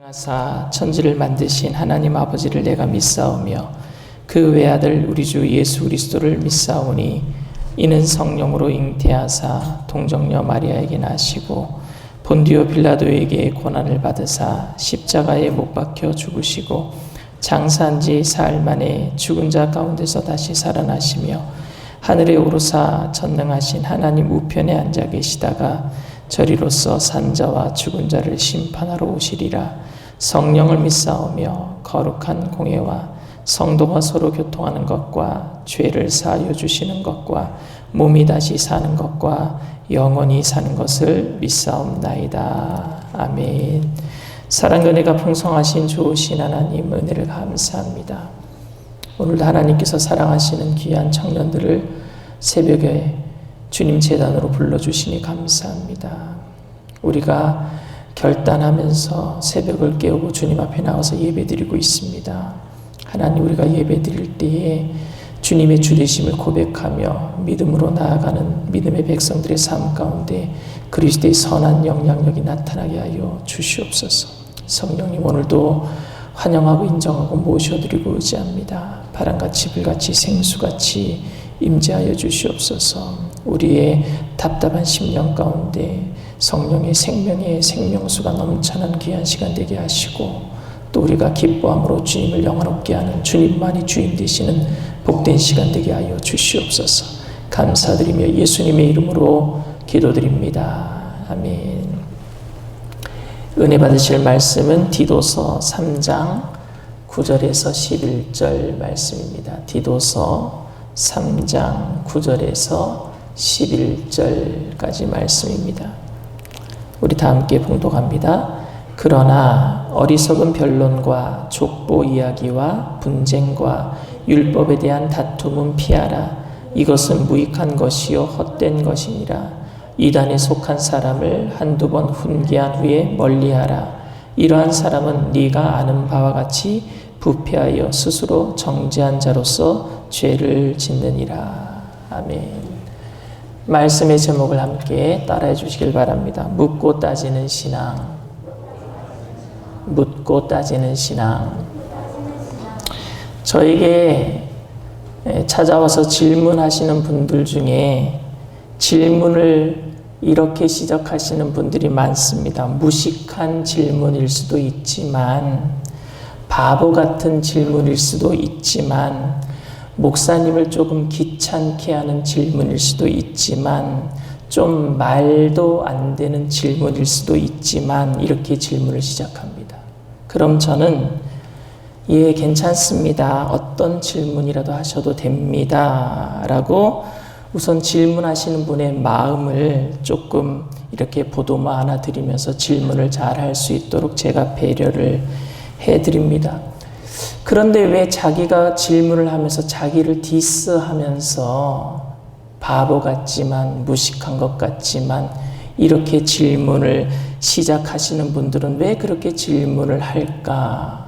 하사 천지를 만드신 하나님 아버지를 내가 믿사오며 그 외아들 우리 주 예수 그리스도를 믿사오니 이는 성령으로 잉태하사 동정녀 마리아에게 나시고 본디오 빌라도에게 고난을 받으사 십자가에 못 박혀 죽으시고 장사한 지 사흘 만에 죽은 자 가운데서 다시 살아나시며 하늘에 오르사 전능하신 하나님 우편에 앉아 계시다가 저리로서 산자와 죽은 자를 심판하러 오시리라. 성령을 믿사오며 거룩한 공예와 성도가 서로 교통하는 것과 죄를 사하여 주시는 것과 몸이 다시 사는 것과 영원히 사는 것을 믿사옵나이다. 아멘. 사랑과 은혜가 풍성하신 좋으신 하나님 은혜를 감사합니다. 오늘도 하나님께서 사랑하시는 귀한 청년들을 새벽에 주님 제단으로 불러주시니 감사합니다. 우리가 결단하면서 새벽을 깨우고 주님 앞에 나와서 예배드리고 있습니다. 하나님, 우리가 예배드릴 때에 주님의 주되심을 고백하며 믿음으로 나아가는 믿음의 백성들의 삶 가운데 그리스도의 선한 영향력이 나타나게 하여 주시옵소서. 성령님, 오늘도 환영하고 인정하고 모셔드리고 의지합니다. 바람같이 불같이 생수같이 임재하여 주시옵소서. 우리의 답답한 심령 가운데 성령의 생명의 생명수가 넘쳐난 귀한 시간 되게 하시고 또 우리가 기뻐함으로 주님을 영화롭게 하는 주님만이 주인 되시는 복된 시간 되게 하여 주시옵소서. 감사드리며 예수님의 이름으로 기도드립니다. 아멘. 은혜 받으실 말씀은 디도서 3장 9절에서 11절 말씀입니다. 디도서 3장 9절에서 11절까지 말씀입니다. 우리 다 함께 봉독합니다. 그러나 어리석은 변론과 족보 이야기와 분쟁과 율법에 대한 다툼은 피하라. 이것은 무익한 것이요 헛된 것이니라. 이단에 속한 사람을 한두 번 훈계한 후에 멀리하라. 이러한 사람은 네가 아는 바와 같이 부패하여 스스로 정죄한 자로서 죄를 짓느니라. 아멘. 말씀의 제목을 함께 따라해 주시길 바랍니다. 묻고 따지는 신앙. 묻고 따지는 신앙. 저에게 찾아와서 질문하시는 분들 중에 질문을 이렇게 시작하시는 분들이 많습니다. 무식한 질문일 수도 있지만, 바보 같은 질문일 수도 있지만, 목사님을 조금 귀찮게 하는 질문일 수도 있지만, 좀 말도 안 되는 질문일 수도 있지만, 이렇게 질문을 시작합니다. 그럼 저는 예, 괜찮습니다. 어떤 질문이라도 하셔도 됩니다. 라고 우선 질문하시는 분의 마음을 조금 이렇게 보도마 하나 드리면서 질문을 잘 할 수 있도록 제가 배려를 해드립니다. 그런데 왜 자기가 질문을 하면서 자기를 디스하면서 바보 같지만 무식한 것 같지만 이렇게 질문을 시작하시는 분들은 왜 그렇게 질문을 할까?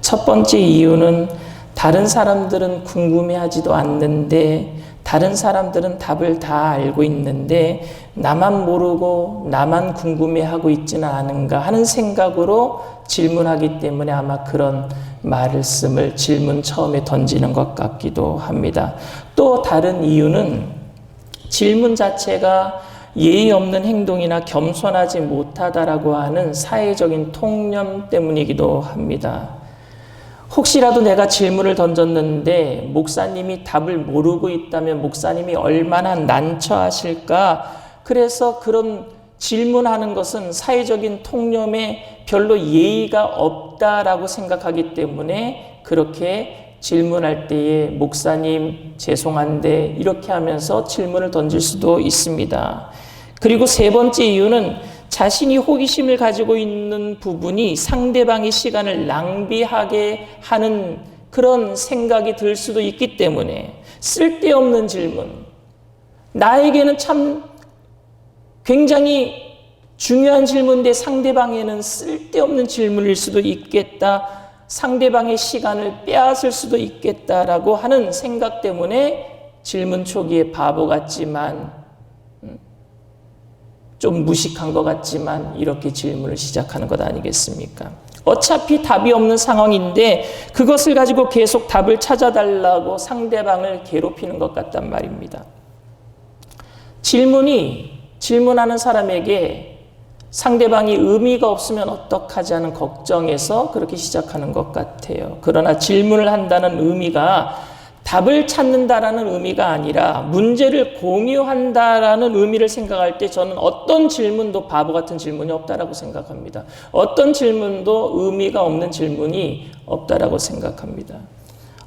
첫 번째 이유는 다른 사람들은 궁금해하지도 않는데, 다른 사람들은 답을 다 알고 있는데 나만 모르고 나만 궁금해하고 있지는 않은가 하는 생각으로 질문하기 때문에 아마 그런 말씀을 질문 처음에 던지는 것 같기도 합니다. 또 다른 이유는 질문 자체가 예의 없는 행동이나 겸손하지 못하다라고 하는 사회적인 통념 때문이기도 합니다. 혹시라도 내가 질문을 던졌는데 목사님이 답을 모르고 있다면 목사님이 얼마나 난처하실까? 그래서 그런 질문하는 것은 사회적인 통념에 별로 예의가 없다라고 생각하기 때문에 그렇게 질문할 때에 목사님 죄송한데 이렇게 하면서 질문을 던질 수도 있습니다. 그리고 세 번째 이유는 자신이 호기심을 가지고 있는 부분이 상대방의 시간을 낭비하게 하는 그런 생각이 들 수도 있기 때문에 쓸데없는 질문, 나에게는 참 굉장히 중요한 질문인데 상대방에는 쓸데없는 질문일 수도 있겠다, 상대방의 시간을 빼앗을 수도 있겠다라고 하는 생각 때문에 질문 초기에 바보 같지만 좀 무식한 것 같지만 이렇게 질문을 시작하는 것 아니겠습니까? 어차피 답이 없는 상황인데 그것을 가지고 계속 답을 찾아달라고 상대방을 괴롭히는 것 같단 말입니다. 질문하는 사람에게 상대방이 의미가 없으면 어떡하지 하는 걱정에서 그렇게 시작하는 것 같아요. 그러나 질문을 한다는 의미가 답을 찾는다라는 의미가 아니라 문제를 공유한다라는 의미를 생각할 때 저는 어떤 질문도 바보 같은 질문이 없다라고 생각합니다. 어떤 질문도 의미가 없는 질문이 없다라고 생각합니다.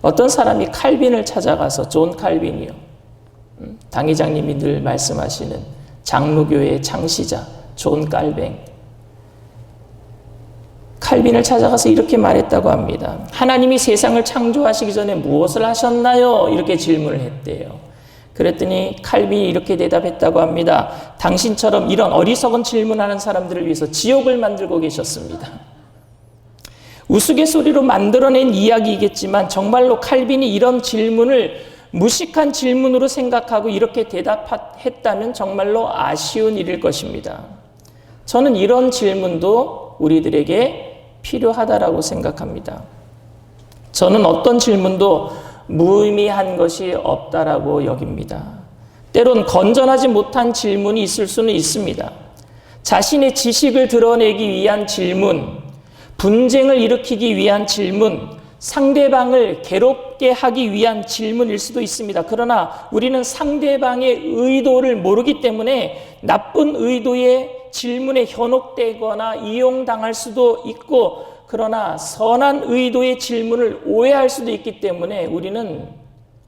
어떤 사람이 칼빈을 찾아가서 존 칼빈이요. 당회장님이 늘 말씀하시는 장로교회의 창시자 존 칼빈을 찾아가서 이렇게 말했다고 합니다. 하나님이 세상을 창조하시기 전에 무엇을 하셨나요? 이렇게 질문을 했대요. 그랬더니 칼빈이 이렇게 대답했다고 합니다. 당신처럼 이런 어리석은 질문하는 사람들을 위해서 지옥을 만들고 계셨습니다. 우스갯소리로 만들어낸 이야기이겠지만 정말로 칼빈이 이런 질문을 무식한 질문으로 생각하고 이렇게 대답했다면 정말로 아쉬운 일일 것입니다. 저는 이런 질문도 우리들에게 필요하다라고 생각합니다. 저는 어떤 질문도 무의미한 것이 없다라고 여깁니다. 때론 건전하지 못한 질문이 있을 수는 있습니다. 자신의 지식을 드러내기 위한 질문, 분쟁을 일으키기 위한 질문, 상대방을 괴롭게 하기 위한 질문일 수도 있습니다. 그러나 우리는 상대방의 의도를 모르기 때문에 나쁜 의도의 질문에 현혹되거나 이용당할 수도 있고, 그러나 선한 의도의 질문을 오해할 수도 있기 때문에 우리는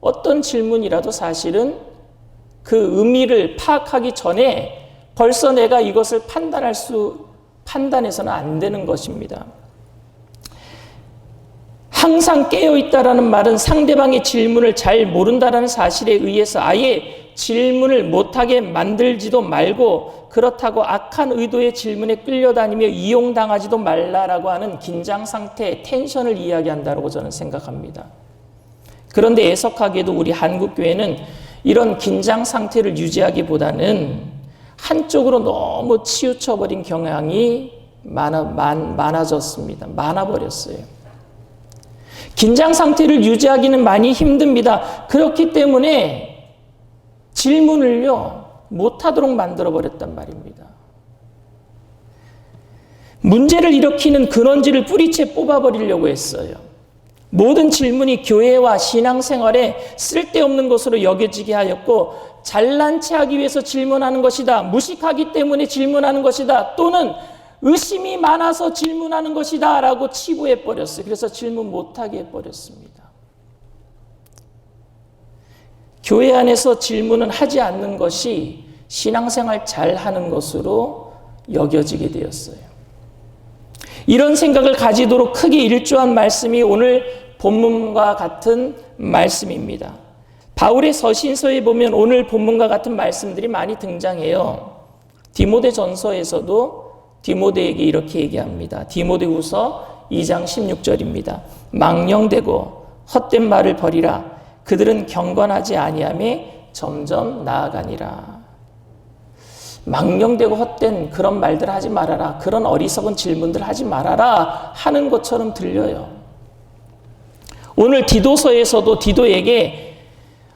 어떤 질문이라도 사실은 그 의미를 파악하기 전에 벌써 내가 이것을 판단해서는 안 되는 것입니다. 항상 깨어있다라는 말은 상대방의 질문을 잘 모른다라는 사실에 의해서 아예 질문을 못하게 만들지도 말고, 그렇다고 악한 의도의 질문에 끌려다니며 이용당하지도 말라라고 하는 긴장 상태, 텐션을 이야기한다고 저는 생각합니다. 그런데 애석하게도 우리 한국교회는 이런 긴장 상태를 유지하기보다는 한쪽으로 너무 치우쳐버린 경향이 많아졌습니다. 많아버렸어요. 긴장 상태를 유지하기는 많이 힘듭니다. 그렇기 때문에 질문을요, 못하도록 만들어버렸단 말입니다. 문제를 일으키는 근원지를 뿌리채 뽑아버리려고 했어요. 모든 질문이 교회와 신앙생활에 쓸데없는 것으로 여겨지게 하였고, 잘난 체 하기 위해서 질문하는 것이다, 무식하기 때문에 질문하는 것이다, 또는 의심이 많아서 질문하는 것이다 라고 치부해버렸어요. 그래서 질문 못하게 해버렸습니다. 교회 안에서 질문은 하지 않는 것이 신앙생활 잘하는 것으로 여겨지게 되었어요. 이런 생각을 가지도록 크게 일조한 말씀이 오늘 본문과 같은 말씀입니다. 바울의 서신서에 보면 오늘 본문과 같은 말씀들이 많이 등장해요. 디모데전서에서도 디모데에게 이렇게 얘기합니다. 디모데후서 2장 16절입니다. 망령되고 헛된 말을 버리라. 그들은 경건하지 아니함에 점점 나아가니라. 망령되고 헛된 그런 말들 하지 말아라. 그런 어리석은 질문들 하지 말아라 하는 것처럼 들려요. 오늘 디도서에서도 디도에게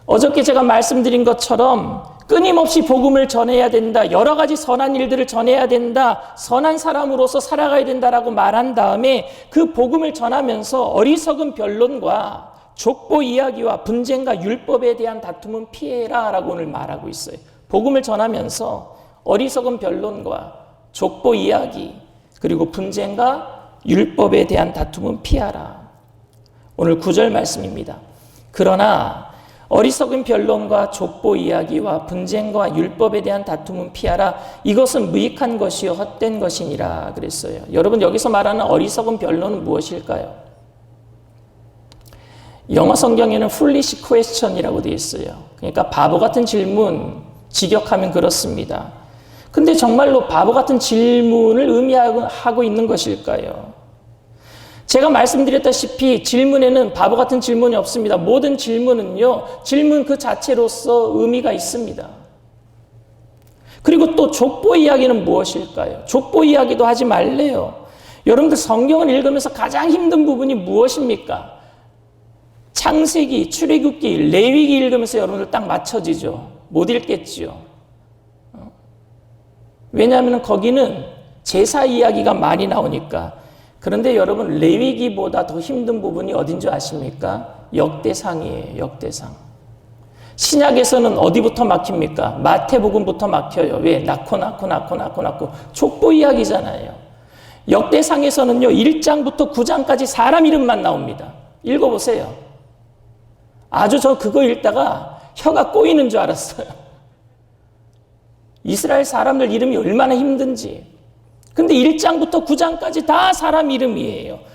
어저께 제가 말씀드린 것처럼 끊임없이 복음을 전해야 된다, 여러 가지 선한 일들을 전해야 된다, 선한 사람으로서 살아가야 된다라고 말한 다음에 그 복음을 전하면서 어리석은 변론과 족보 이야기와 분쟁과 율법에 대한 다툼은 피해라 라고 오늘 말하고 있어요. 복음을 전하면서 어리석은 변론과 족보 이야기, 그리고 분쟁과 율법에 대한 다툼은 피하라. 오늘 9절 말씀입니다. 그러나 어리석은 변론과 족보 이야기와 분쟁과 율법에 대한 다툼은 피하라. 이것은 무익한 것이요 헛된 것이니라 그랬어요. 여러분, 여기서 말하는 어리석은 변론은 무엇일까요? 영어 성경에는 foolish question이라고 되어 있어요. 그러니까 바보 같은 질문, 직역하면 그렇습니다. 근데 정말로 바보 같은 질문을 의미하고 있는 것일까요? 제가 말씀드렸다시피 질문에는 바보 같은 질문이 없습니다. 모든 질문은요, 질문 그 자체로서 의미가 있습니다. 그리고 또 족보 이야기는 무엇일까요? 족보 이야기도 하지 말래요. 여러분들 성경을 읽으면서 가장 힘든 부분이 무엇입니까? 창세기, 출애굽기, 레위기 읽으면서 여러분들 딱 맞춰지죠. 못 읽겠지요. 왜냐하면 거기는 제사 이야기가 많이 나오니까. 그런데 여러분 레위기보다 더 힘든 부분이 어딘 줄 아십니까? 역대상이에요. 역대상. 신약에서는 어디부터 막힙니까? 마태복음부터 막혀요. 왜? 낳고 족보 이야기잖아요. 역대상에서는요 1장부터 9장까지 사람 이름만 나옵니다. 읽어보세요. 아주 저 그거 읽다가 혀가 꼬이는 줄 알았어요. 이스라엘 사람들 이름이 얼마나 힘든지. 근데 1장부터 9장까지 다 사람 이름이에요.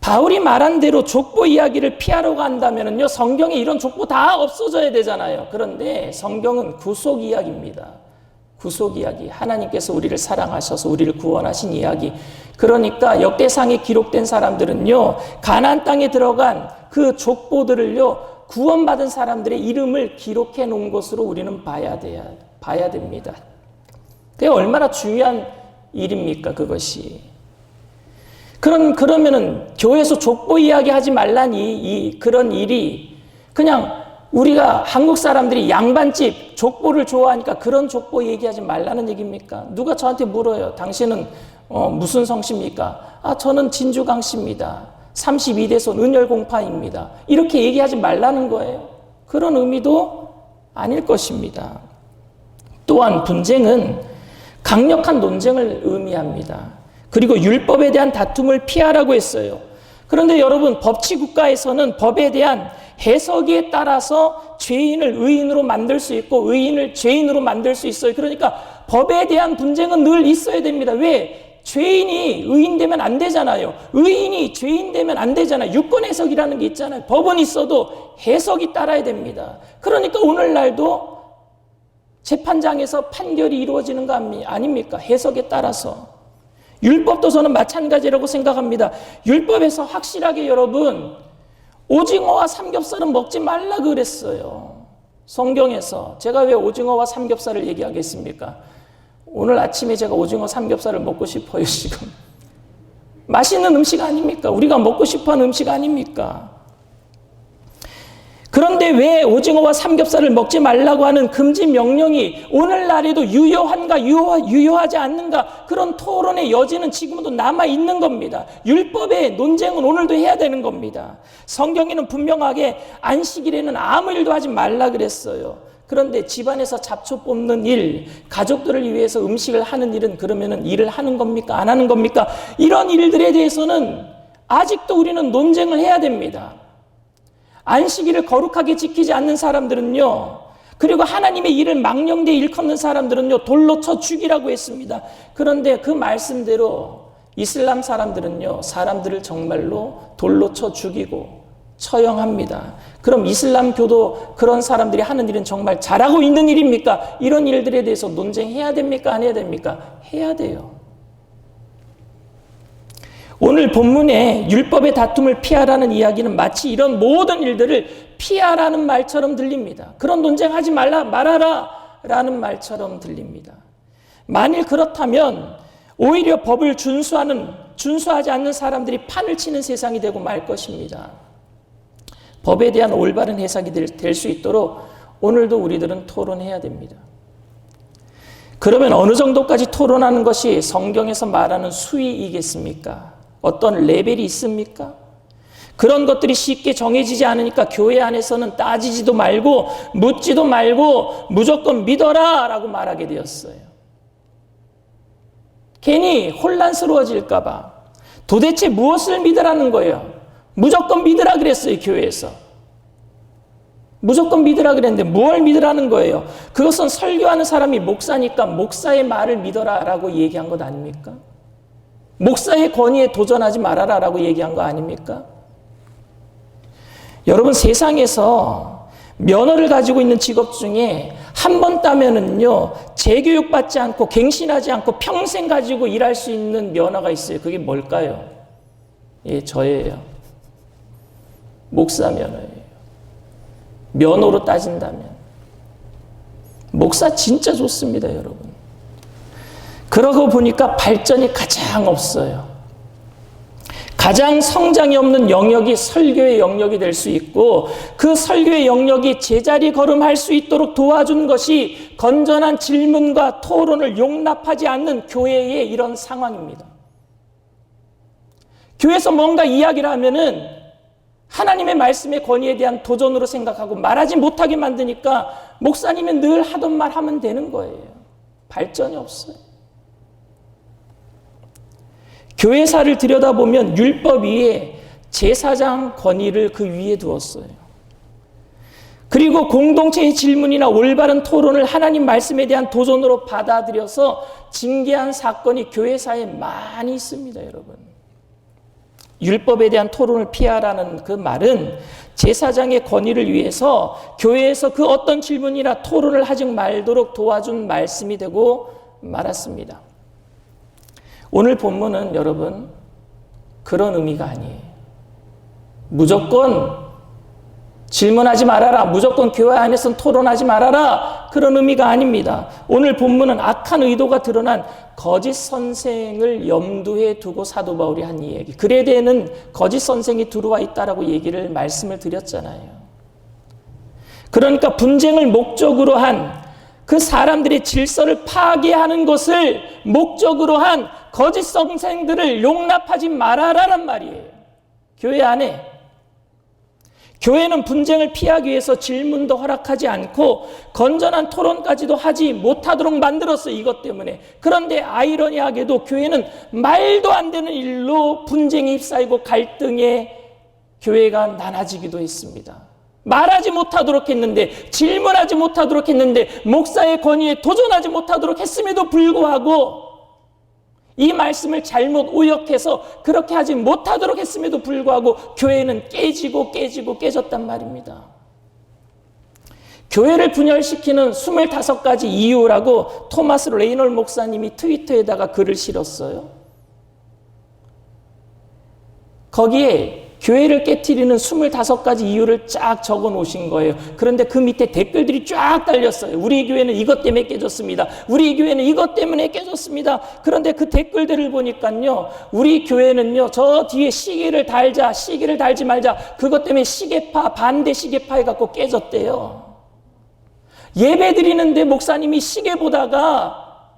바울이 말한 대로 족보 이야기를 피하려고 한다면요, 성경에 이런 족보 다 없어져야 되잖아요. 그런데 성경은 구속 이야기입니다. 구속 이야기. 하나님께서 우리를 사랑하셔서 우리를 구원하신 이야기. 그러니까 역대상에 기록된 사람들은요, 가나안 땅에 들어간 그 족보들을요, 구원받은 사람들의 이름을 기록해 놓은 것으로 우리는 봐야 됩니다. 그게 얼마나 중요한 일입니까, 그것이. 그러면은 교회에서 족보 이야기 하지 말라니, 그런 일이 그냥 우리가 한국 사람들이 양반집 족보를 좋아하니까 그런 족보 얘기하지 말라는 얘기입니까? 누가 저한테 물어요. 당신은 무슨 성씨입니까? 저는 진주강 씨입니다. 32대손 은혈공파입니다. 이렇게 얘기하지 말라는 거예요. 그런 의미도 아닐 것입니다. 또한 분쟁은 강력한 논쟁을 의미합니다. 그리고 율법에 대한 다툼을 피하라고 했어요. 그런데 여러분, 법치국가에서는 법에 대한 해석에 따라서 죄인을 의인으로 만들 수 있고 의인을 죄인으로 만들 수 있어요. 그러니까 법에 대한 분쟁은 늘 있어야 됩니다. 왜? 죄인이 의인 되면 안 되잖아요. 의인이 죄인 되면 안 되잖아요. 유권 해석이라는 게 있잖아요. 법은 있어도 해석이 따라야 됩니다. 그러니까 오늘날도 재판장에서 판결이 이루어지는 거 아닙니까? 해석에 따라서. 율법도 저는 마찬가지라고 생각합니다. 율법에서 확실하게 여러분, 오징어와 삼겹살은 먹지 말라 그랬어요. 성경에서. 제가 왜 오징어와 삼겹살을 얘기하겠습니까? 오늘 아침에 제가 오징어 삼겹살을 먹고 싶어요, 지금. 맛있는 음식 아닙니까? 우리가 먹고 싶어하는 음식 아닙니까? 그런데 왜 오징어와 삼겹살을 먹지 말라고 하는 금지 명령이 오늘날에도 유효한가 유효하지 않는가, 그런 토론의 여지는 지금도 남아있는 겁니다. 율법의 논쟁은 오늘도 해야 되는 겁니다. 성경에는 분명하게 안식일에는 아무 일도 하지 말라 그랬어요. 그런데 집안에서 잡초 뽑는 일, 가족들을 위해서 음식을 하는 일은 그러면은 일을 하는 겁니까? 안 하는 겁니까? 이런 일들에 대해서는 아직도 우리는 논쟁을 해야 됩니다. 안식일을 거룩하게 지키지 않는 사람들은요, 그리고 하나님의 일을 망령되이 일컫는 사람들은요, 돌로 쳐 죽이라고 했습니다. 그런데 그 말씀대로 이슬람 사람들은요, 사람들을 정말로 돌로 쳐 죽이고 처형합니다. 그럼 이슬람교도 그런 사람들이 하는 일은 정말 잘하고 있는 일입니까? 이런 일들에 대해서 논쟁해야 됩니까? 안 해야 됩니까? 해야 돼요. 오늘 본문에 율법의 다툼을 피하라는 이야기는 마치 이런 모든 일들을 피하라는 말처럼 들립니다. 그런 논쟁하지 말아라 라는 말처럼 들립니다. 만일 그렇다면 오히려 법을 준수하지 않는 사람들이 판을 치는 세상이 되고 말 것입니다. 법에 대한 올바른 해석이 될 수 있도록 오늘도 우리들은 토론해야 됩니다. 그러면 어느 정도까지 토론하는 것이 성경에서 말하는 수위이겠습니까? 어떤 레벨이 있습니까? 그런 것들이 쉽게 정해지지 않으니까 교회 안에서는 따지지도 말고 묻지도 말고 무조건 믿어라 라고 말하게 되었어요. 괜히 혼란스러워질까 봐. 도대체 무엇을 믿으라는 거예요? 무조건 믿으라 그랬어요, 교회에서. 무조건 믿으라 그랬는데 뭘 믿으라는 거예요? 그것은 설교하는 사람이 목사니까 목사의 말을 믿어라 라고 얘기한 것 아닙니까? 목사의 권위에 도전하지 말아라 라고 얘기한 거 아닙니까? 여러분, 세상에서 면허를 가지고 있는 직업 중에 한 번 따면은요, 재교육받지 않고 갱신하지 않고 평생 가지고 일할 수 있는 면허가 있어요. 그게 뭘까요? 예, 저예요. 목사 면허예요. 면허로 따진다면. 목사 진짜 좋습니다, 여러분. 그러고 보니까 발전이 가장 없어요. 가장 성장이 없는 영역이 설교의 영역이 될 수 있고, 그 설교의 영역이 제자리 걸음할 수 있도록 도와준 것이 건전한 질문과 토론을 용납하지 않는 교회의 이런 상황입니다. 교회에서 뭔가 이야기를 하면은 하나님의 말씀의 권위에 대한 도전으로 생각하고 말하지 못하게 만드니까 목사님이 늘 하던 말 하면 되는 거예요. 발전이 없어요. 교회사를 들여다보면 율법 위에 제사장 권위를 그 위에 두었어요. 그리고 공동체의 질문이나 올바른 토론을 하나님 말씀에 대한 도전으로 받아들여서 징계한 사건이 교회사에 많이 있습니다, 여러분. 율법에 대한 토론을 피하라는 그 말은 제사장의 권위를 위해서 교회에서 그 어떤 질문이나 토론을 하지 말도록 도와준 말씀이 되고 말았습니다. 오늘 본문은 여러분 그런 의미가 아니에요. 무조건 질문하지 말아라, 무조건 교회 안에서는 토론하지 말아라, 그런 의미가 아닙니다. 오늘 본문은 악한 의도가 드러난 거짓 선생을 염두에 두고 사도 바울이 한 이야기, 글에 대해는 거짓 선생이 들어와 있다라고 말씀을 드렸잖아요. 그러니까 분쟁을 목적으로 한 그 사람들의 질서를 파괴하는 것을 목적으로 한 거짓 선생들을 용납하지 말아라란 말이에요. 교회 안에. 교회는 분쟁을 피하기 위해서 질문도 허락하지 않고 건전한 토론까지도 하지 못하도록 만들었어요. 이것 때문에. 그런데 아이러니하게도 교회는 말도 안 되는 일로 분쟁이 휩싸이고 갈등에 교회가 나눠지기도 했습니다. 말하지 못하도록 했는데, 질문하지 못하도록 했는데, 목사의 권위에 도전하지 못하도록 했음에도 불구하고 이 말씀을 잘못 오역해서 그렇게 하지 못하도록 했음에도 불구하고 교회는 깨졌단 말입니다. 교회를 분열시키는 25가지 이유라고 토마스 레이놀 목사님이 트위터에다가 글을 실었어요. 거기에 교회를 깨트리는 25가지 이유를 쫙 적어 놓으신 거예요. 그런데 그 밑에 댓글들이 쫙 달렸어요. 우리 교회는 이것 때문에 깨졌습니다. 우리 교회는 이것 때문에 깨졌습니다. 그런데 그 댓글들을 보니까요, 우리 교회는요, 저 뒤에 시계를 달지 말자, 그것 때문에 시계파, 반대 시계파 해갖고 깨졌대요. 예배 드리는데 목사님이 시계 보다가,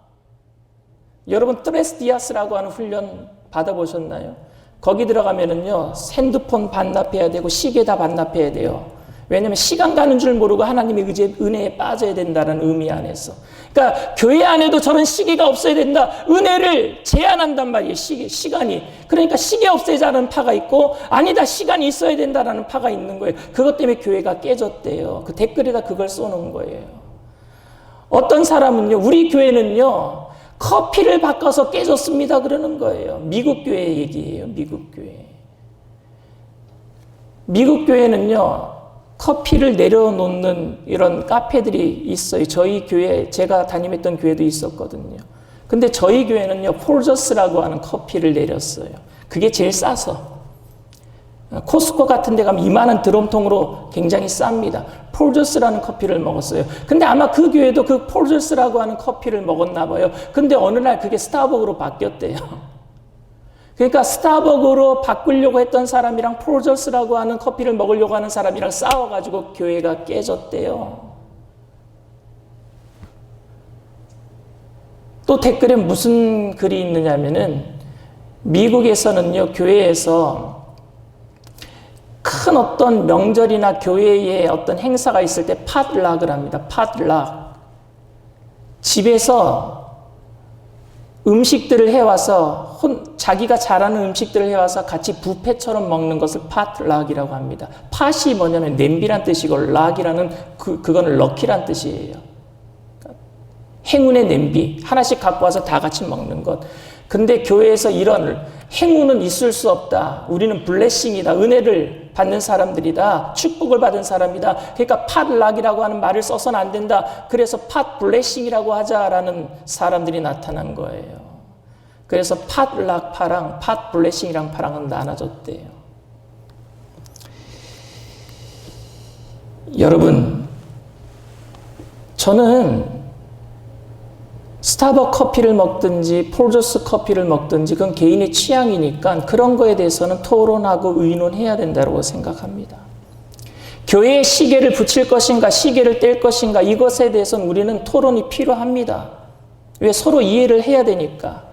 여러분 트레스 디아스라고 하는 훈련 받아보셨나요? 거기 들어가면은요, 핸드폰 반납해야 되고 시계 다 반납해야 돼요. 왜냐하면 시간 가는 줄 모르고 하나님의 은혜에 빠져야 된다는 의미 안에서. 그러니까 교회 안에도 저런 시계가 없어야 된다. 은혜를 제한한단 말이에요. 시간이. 그러니까 시계 없애자는 파가 있고, 아니다, 시간이 있어야 된다라는 파가 있는 거예요. 그것 때문에 교회가 깨졌대요. 그 댓글에다 그걸 써놓은 거예요. 어떤 사람은요, 우리 교회는요, 커피를 바꿔서 깨졌습니다 그러는 거예요. 미국 교회 얘기예요. 미국 교회. 미국 교회는요, 커피를 내려놓는 이런 카페들이 있어요. 저희 교회, 제가 담임했던 교회도 있었거든요. 근데 저희 교회는요, 폴저스라고 하는 커피를 내렸어요. 그게 제일 싸서. 코스코 같은 데 가면 이만한 드럼통으로 굉장히 쌉니다. 폴저스라는 커피를 먹었어요. 근데 아마 그 교회도 그 폴저스라고 하는 커피를 먹었나 봐요. 근데 어느 날 그게 스타벅으로 바뀌었대요. 그러니까 스타벅으로 바꾸려고 했던 사람이랑 폴저스라고 하는 커피를 먹으려고 하는 사람이랑 싸워가지고 교회가 깨졌대요. 또 댓글에 무슨 글이 있느냐면은, 미국에서는요, 교회에서 큰 어떤 명절이나 교회에 어떤 행사가 있을 때 팟락을 합니다. 팟락. 집에서 음식들을 해와서 자기가 잘하는 음식들을 해와서 같이 뷔페처럼 먹는 것을 팟락이라고 합니다. 팟이 뭐냐면 냄비란 뜻이고, 락이라는 그거는 럭키란 뜻이에요. 행운의 냄비 하나씩 갖고 와서 다 같이 먹는 것. 근데 교회에서 이런 행운은 있을 수 없다. 우리는 블레싱이다. 은혜를 받는 사람들이다. 축복을 받은 사람이다. 그러니까 팟락이라고 하는 말을 써서는 안 된다. 그래서 팟 블레싱이라고 하자라는 사람들이 나타난 거예요. 그래서 팟락 파랑 팟 블레싱이랑 파랑은 나눠졌대요. 여러분, 저는 스타벅 커피를 먹든지 폴조스 커피를 먹든지 그건 개인의 취향이니까 그런 거에 대해서는 토론하고 의논해야 된다고 생각합니다. 교회에 시계를 붙일 것인가 시계를 뗄 것인가 이것에 대해서는 우리는 토론이 필요합니다. 왜? 서로 이해를 해야 되니까.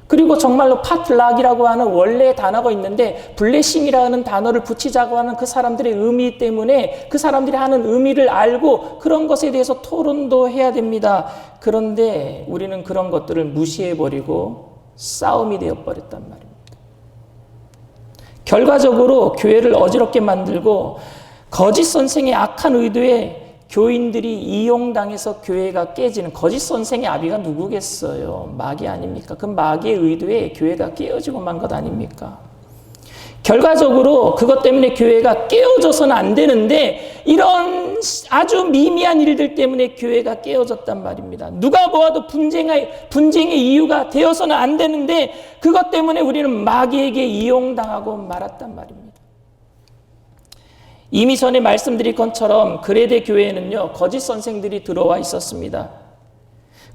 그리고 정말로 파틀락이라고 하는 원래의 단어가 있는데 블레싱이라는 단어를 붙이자고 하는 그 사람들의 의미 때문에 그 사람들이 하는 의미를 알고 그런 것에 대해서 토론도 해야 됩니다. 그런데 우리는 그런 것들을 무시해버리고 싸움이 되어버렸단 말입니다. 결과적으로 교회를 어지럽게 만들고 거짓 선생의 악한 의도에 교인들이 이용당해서 교회가 깨지는, 거짓 선생의 아비가 누구겠어요? 마귀 아닙니까? 그 마귀의 의도에 교회가 깨어지고 만 것 아닙니까? 결과적으로 그것 때문에 교회가 깨어져서는 안 되는데 이런 아주 미미한 일들 때문에 교회가 깨어졌단 말입니다. 누가 보아도 분쟁의 이유가 되어서는 안 되는데 그것 때문에 우리는 마귀에게 이용당하고 말았단 말입니다. 이미 전에 말씀드린 것처럼 그레데 교회에는요, 거짓 선생들이 들어와 있었습니다.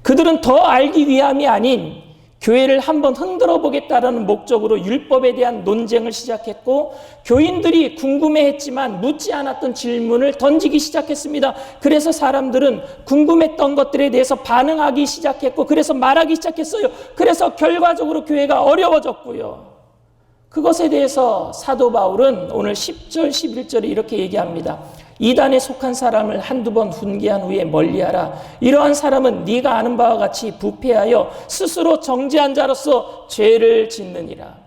그들은 더 알기 위함이 아닌 교회를 한번 흔들어 보겠다라는 목적으로 율법에 대한 논쟁을 시작했고 교인들이 궁금해했지만 묻지 않았던 질문을 던지기 시작했습니다. 그래서 사람들은 궁금했던 것들에 대해서 반응하기 시작했고 그래서 말하기 시작했어요. 그래서 결과적으로 교회가 어려워졌고요. 그것에 대해서 사도 바울은 오늘 10절, 11절에 이렇게 얘기합니다. 이단에 속한 사람을 한두 번 훈계한 후에 멀리하라. 이러한 사람은 네가 아는 바와 같이 부패하여 스스로 정죄한 자로서 죄를 짓느니라.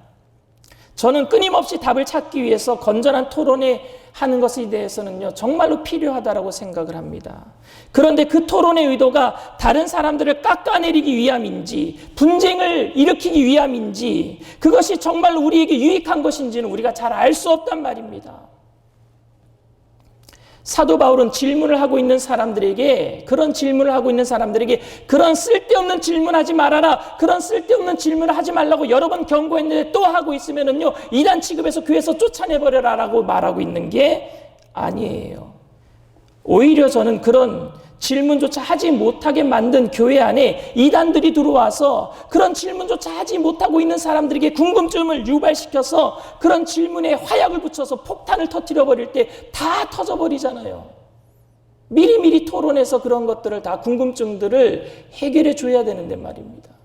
저는 끊임없이 답을 찾기 위해서 건전한 토론에 하는 것에 대해서는요, 정말로 필요하다고 생각을 합니다. 그런데 그 토론의 의도가 다른 사람들을 깎아내리기 위함인지 분쟁을 일으키기 위함인지 그것이 정말로 우리에게 유익한 것인지는 우리가 잘 알 수 없단 말입니다. 사도 바울은 질문을 하고 있는 사람들에게 그런 쓸데없는 질문하지 말아라. 그런 쓸데없는 질문을 하지 말라고 여러 번 경고했는데 또 하고 있으면은요, 이단 취급해서 교회에서 쫓아내버려라라고 말하고 있는 게 아니에요. 오히려 저는 그런 질문조차 하지 못하게 만든 교회 안에 이단들이 들어와서 그런 질문조차 하지 못하고 있는 사람들에게 궁금증을 유발시켜서 그런 질문에 화약을 붙여서 폭탄을 터뜨려 버릴 때 다 터져버리잖아요. 미리미리 토론해서 그런 것들을 다 궁금증들을 해결해 줘야 되는데 말입니다.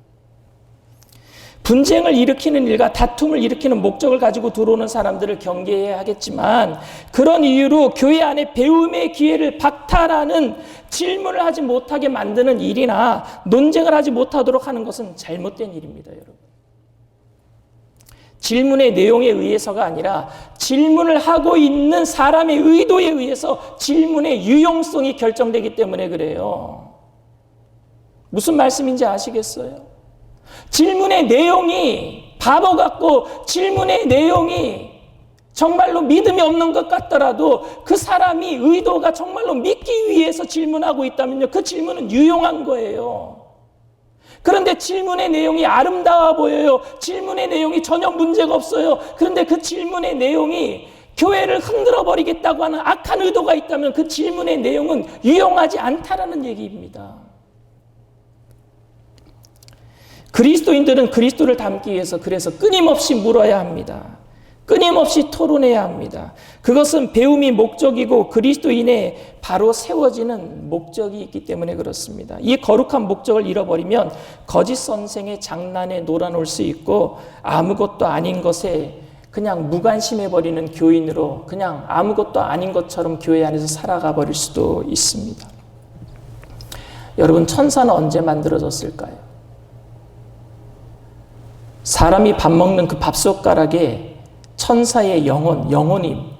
분쟁을 일으키는 일과 다툼을 일으키는 목적을 가지고 들어오는 사람들을 경계해야 하겠지만 그런 이유로 교회 안에 배움의 기회를 박탈하는 질문을 하지 못하게 만드는 일이나 논쟁을 하지 못하도록 하는 것은 잘못된 일입니다, 여러분. 질문의 내용에 의해서가 아니라 질문을 하고 있는 사람의 의도에 의해서 질문의 유용성이 결정되기 때문에 그래요. 무슨 말씀인지 아시겠어요? 질문의 내용이 바보 같고 질문의 내용이 정말로 믿음이 없는 것 같더라도 그 사람이 의도가 정말로 믿기 위해서 질문하고 있다면요, 그 질문은 유용한 거예요. 그런데 질문의 내용이 아름다워 보여요. 질문의 내용이 전혀 문제가 없어요. 그런데 그 질문의 내용이 교회를 흔들어 버리겠다고 하는 악한 의도가 있다면 그 질문의 내용은 유용하지 않다라는 얘기입니다. 그리스도인들은 그리스도를 닮기 위해서 그래서 끊임없이 물어야 합니다. 끊임없이 토론해야 합니다. 그것은 배움이 목적이고 그리스도인의 바로 세워지는 목적이 있기 때문에 그렇습니다. 이 거룩한 목적을 잃어버리면 거짓 선생의 장난에 놀아놓을 수 있고 아무것도 아닌 것에 그냥 무관심해버리는 교인으로 그냥 아무것도 아닌 것처럼 교회 안에서 살아가 버릴 수도 있습니다. 여러분, 천사는 언제 만들어졌을까요? 사람이 밥 먹는 그 밥숟가락에 천사의 영혼이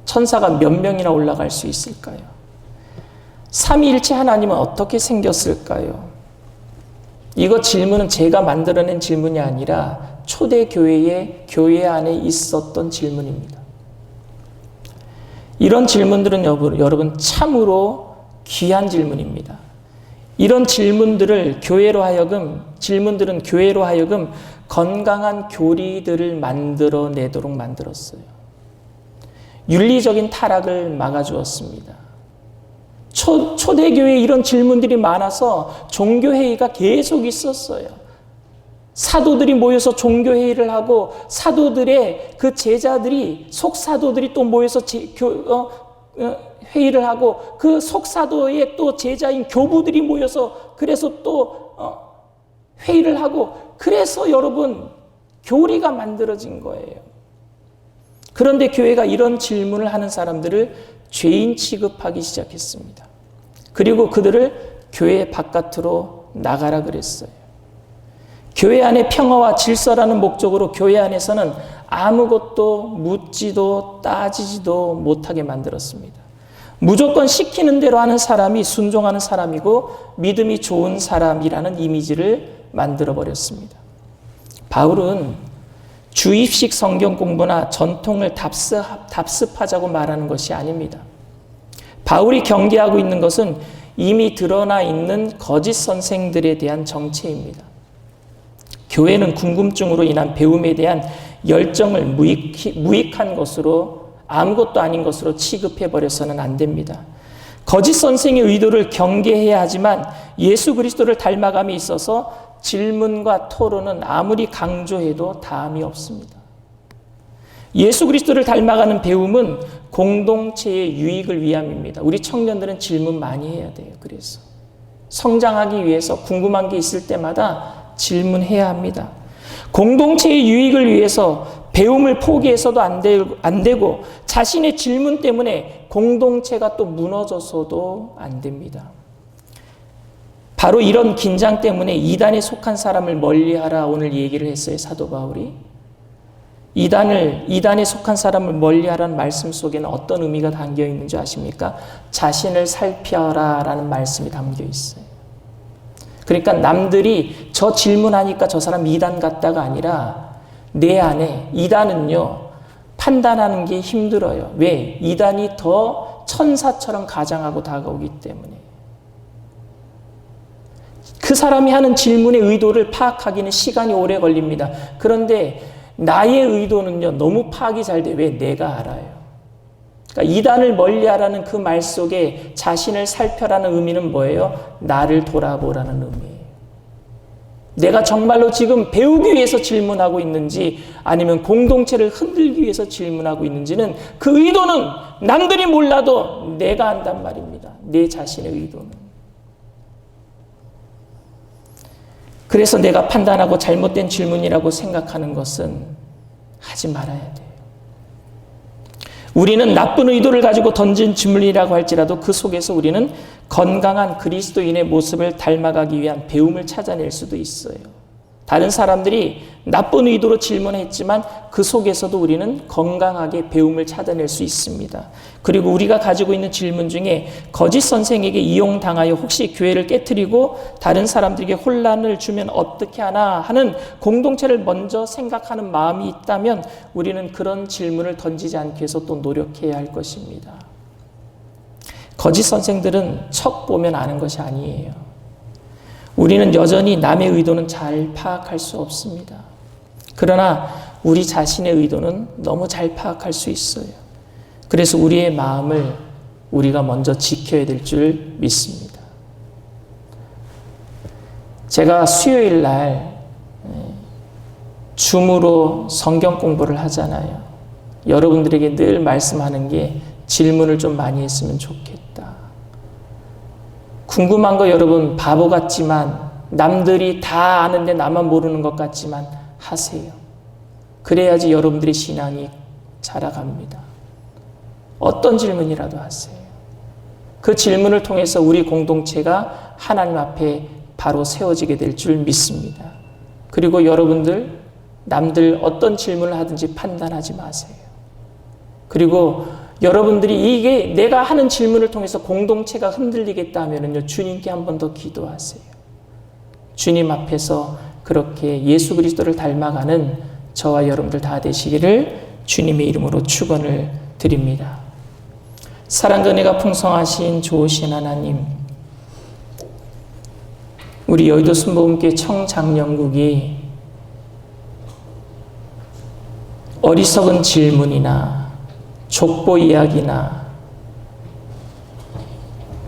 천사가 몇 명이나 올라갈 수 있을까요? 삼위일체 하나님은 어떻게 생겼을까요? 이거 질문은 제가 만들어낸 질문이 아니라 초대교회의 교회 안에 있었던 질문입니다. 이런 질문들은 여러분 참으로 귀한 질문입니다. 이런 질문들은 교회로 하여금 건강한 교리들을 만들어내도록 만들었어요. 윤리적인 타락을 막아주었습니다. 초대교회에 이런 질문들이 많아서 종교회의가 계속 있었어요. 사도들이 모여서 종교회의를 하고 사도들의 그 제자들이 속사도들이 또 모여서 회의를 하고 그 속사도의 또 제자인 교부들이 모여서 그래서 또 회의를 하고 그래서 여러분 교리가 만들어진 거예요. 그런데 교회가 이런 질문을 하는 사람들을 죄인 취급하기 시작했습니다. 그리고 그들을 교회 바깥으로 나가라 그랬어요. 교회 안의 평화와 질서라는 목적으로 교회 안에서는 아무것도 묻지도 따지지도 못하게 만들었습니다. 무조건 시키는 대로 하는 사람이 순종하는 사람이고 믿음이 좋은 사람이라는 이미지를 만들어버렸습니다. 바울은 주입식 성경 공부나 전통을 답습하자고 말하는 것이 아닙니다. 바울이 경계하고 있는 것은 이미 드러나 있는 거짓 선생들에 대한 정체입니다. 교회는 궁금증으로 인한 배움에 대한 열정을 무익한 것으로 아무것도 아닌 것으로 취급해버려서는 안 됩니다. 거짓 선생의 의도를 경계해야 하지만 예수 그리스도를 닮아감에 있어서 질문과 토론은 아무리 강조해도 다함이 없습니다. 예수 그리스도를 닮아가는 배움은 공동체의 유익을 위함입니다. 우리 청년들은 질문 많이 해야 돼요. 그래서 성장하기 위해서 궁금한 게 있을 때마다 질문해야 합니다. 공동체의 유익을 위해서 배움을 포기해서도 안 되고 자신의 질문 때문에 공동체가 또 무너져서도 안 됩니다. 바로 이런 긴장 때문에 이단에 속한 사람을 멀리하라 오늘 얘기를 했어요. 사도 바울이. 이단에 속한 사람을 멀리하라는 말씀 속에는 어떤 의미가 담겨 있는지 아십니까? 자신을 살펴라 라는 말씀이 담겨 있어요. 그러니까 남들이 저 질문하니까 저 사람 이단 같다가 아니라 내 안에 이단은요 판단하는 게 힘들어요. 왜? 이단이 더 천사처럼 가장하고 다가오기 때문에. 그 사람이 하는 질문의 의도를 파악하기는 시간이 오래 걸립니다. 그런데 나의 의도는요 너무 파악이 잘 돼. 왜? 내가 알아요. 그러니까 이단을 멀리하라는 그 말 속에 자신을 살펴라는 의미는 뭐예요? 나를 돌아보라는 의미예요. 내가 정말로 지금 배우기 위해서 질문하고 있는지 아니면 공동체를 흔들기 위해서 질문하고 있는지는 그 의도는 남들이 몰라도 내가 안단 말입니다. 내 자신의 의도는. 그래서 내가 판단하고 잘못된 질문이라고 생각하는 것은 하지 말아야 돼요. 우리는 나쁜 의도를 가지고 던진 질문이라고 할지라도 그 속에서 우리는 건강한 그리스도인의 모습을 닮아가기 위한 배움을 찾아낼 수도 있어요. 다른 사람들이 나쁜 의도로 질문했지만 그 속에서도 우리는 건강하게 배움을 찾아낼 수 있습니다. 그리고 우리가 가지고 있는 질문 중에 거짓 선생에게 이용당하여 혹시 교회를 깨트리고 다른 사람들에게 혼란을 주면 어떻게 하나 하는 공동체를 먼저 생각하는 마음이 있다면 우리는 그런 질문을 던지지 않기 위해서 또 노력해야 할 것입니다. 거짓 선생들은 척 보면 아는 것이 아니에요. 우리는 여전히 남의 의도는 잘 파악할 수 없습니다. 그러나 우리 자신의 의도는 너무 잘 파악할 수 있어요. 그래서 우리의 마음을 우리가 먼저 지켜야 될 줄 믿습니다. 제가 수요일 날 줌으로 성경 공부를 하잖아요. 여러분들에게 늘 말씀하는 게 질문을 좀 많이 했으면 좋겠다. 궁금한 거 여러분 바보 같지만 남들이 다 아는데 나만 모르는 것 같지만 하세요. 그래야지 여러분들의 신앙이 자라갑니다. 어떤 질문이라도 하세요. 그 질문을 통해서 우리 공동체가 하나님 앞에 바로 세워지게 될 줄 믿습니다. 그리고 여러분들 남들 어떤 질문을 하든지 판단하지 마세요. 그리고 여러분들이 이게 내가 하는 질문을 통해서 공동체가 흔들리겠다 하면은요, 주님께 한 번 더 기도하세요. 주님 앞에서 그렇게 예수 그리스도를 닮아가는 저와 여러분들 다 되시기를 주님의 이름으로 축원을 드립니다. 사랑과 은혜가 풍성하신 좋으신 하나님, 우리 여의도 순복음교회 청장년국이 어리석은 질문이나 족보 이야기나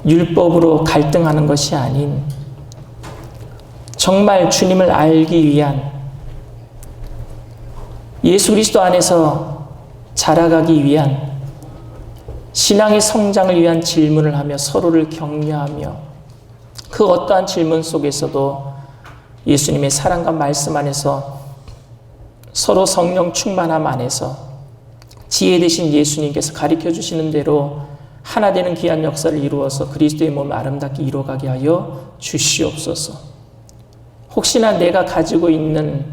율법으로 갈등하는 것이 아닌 정말 주님을 알기 위한, 예수 그리스도 안에서 자라가기 위한, 신앙의 성장을 위한 질문을 하며 서로를 격려하며 그 어떠한 질문 속에서도 예수님의 사랑과 말씀 안에서 서로 성령 충만함 안에서 지혜 되신 예수님께서 가르쳐 주시는 대로 하나 되는 귀한 역사를 이루어서 그리스도의 몸을 아름답게 이루어가게 하여 주시옵소서. 혹시나 내가 가지고 있는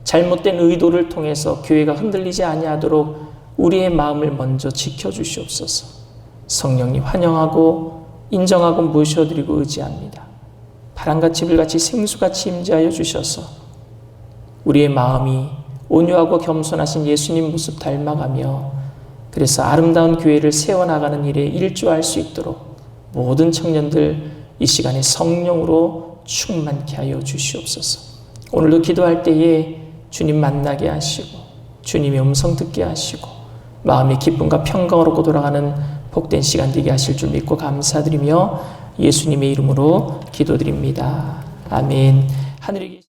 잘못된 의도를 통해서 교회가 흔들리지 아니하도록 우리의 마음을 먼저 지켜주시옵소서. 성령님 환영하고 인정하고 모셔드리고 의지합니다. 바람같이 불같이 생수같이 임재하여 주셔서 우리의 마음이 온유하고 겸손하신 예수님 모습 닮아가며 그래서 아름다운 교회를 세워나가는 일에 일조할 수 있도록 모든 청년들 이 시간에 성령으로 충만케 하여 주시옵소서. 오늘도 기도할 때에 주님 만나게 하시고 주님의 음성 듣게 하시고 마음의 기쁨과 평강을 얻고 돌아가는 복된 시간 되게 하실 줄 믿고 감사드리며 예수님의 이름으로 기도드립니다. 아멘. 하늘에 계신